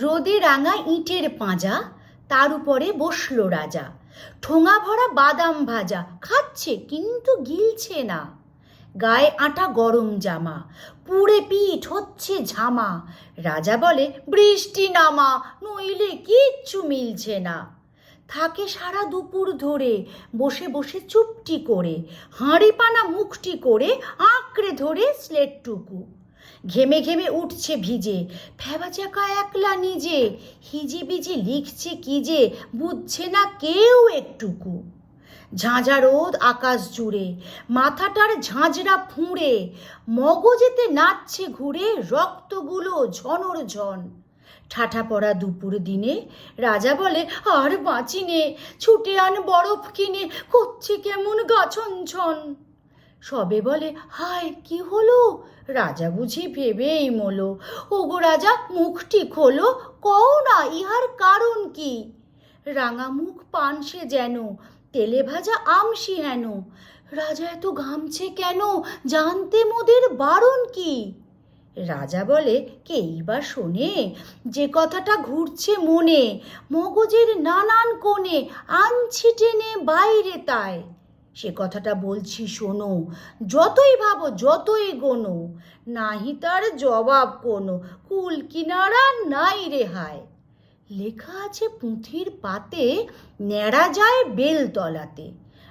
রোদে রাঙা ইটের পাঁজা, তার উপরে বসলো রাজা। ঠোঙা ভরা বাদাম ভাজা, খাচ্ছে কিন্তু গিলছে না। গায়ে আটা গরম জামা, পুড়ে পিঠ হচ্ছে ঝামা। রাজা বলে বৃষ্টি নামা, নইলে কিচ্ছু মিলছে না। থাকে সারা দুপুর ধরে বসে বসে চুপটি করে, হাঁড়ি পানা মুখটি করে আঁকড়ে ধরে স্লেটটুকু। ঘেমে ঘেমে উঠছে ভিজে, ফেবা চাকা একলা নিজে। হিজি বিজি লিখছে কি যে বুঝছে না কেউ একটুকু। ঝাঁঝা রোদ আকাশ জুড়ে, মাথাটার ঝাঁঝরা ফুঁড়ে, মগজেতে নাচছে ঘুরে রক্তগুলো ঝনর ঝন। ঠাঠা পড়া দুপুর দিনে রাজা বলে আর বাঁচি নে, ছুটে আন বরফ কিনে, করছে কেমন গা ছনছন। সবে বলে হায় কি হলো, রাজা বুঝি ভেবেই মলো। ওগো রাজা মুখটি খোলো, কও না ইহার কারণ কি। রাঙা মুখ পানসে যেন, তেলে ভাজা আমসি হেন। রাজা এত ঘামছে কেন, জানতে মোদের বারণ কি। রাজা বলে কেই বা শোনে, যে কথাটা ঘুরছে মনে, মগজের নানান কোণে আনছি টেনে বাইরে তাই। সে কথাটা বলছি শোনো, যতই ভাবো যতই গোনো, নাহি তার জবাব কোনো, কুল কিনারা নাই রেহাই। লেখা আছে পুঁথির পাতে, ন্যাড়া যায় বেলতলাতে,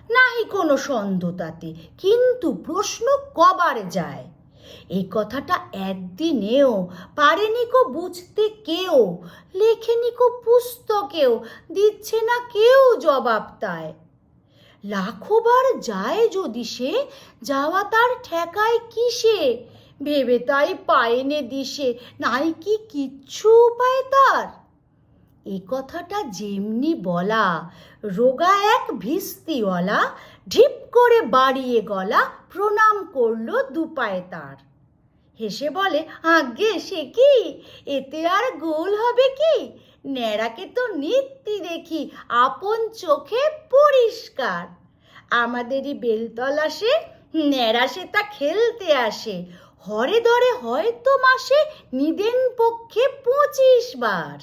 নাহি কোনো সন্দেহ তাতে, কিন্তু প্রশ্ন কবার যায়। এই কথাটা একদিনেও পারেনি কো বুঝতে কেউ, লেখেনি কো পুস্তকেও, দিচ্ছে না কেউ জবাব তাই। লাখোবার যায় যদি সে, যাওয়া তার ঠেকায় কিসে, ভেবে তাই পায়নে দিশে, নাই কি কিচ্ছু উপায় তার। এই কথাটা যেমনি বলা, রোগা এক ভিস্তিওয়ালা ঢিপ করে বাড়িয়ে গলা প্রণাম করলো দুপায়ে তার। হেসে বলে আজ্ঞে সে কি, এতে আর গোল হবে কি, ন্যাড়াকে তো নিত্যি দেখি আপন চোখে পরিষ্কার। আমাদেরই বেলতলা সে, ন্যাড়া সে তা খেলতে আসে, হরে ধরে হয়তো মাসে নিদেন পক্ষে 25 বার।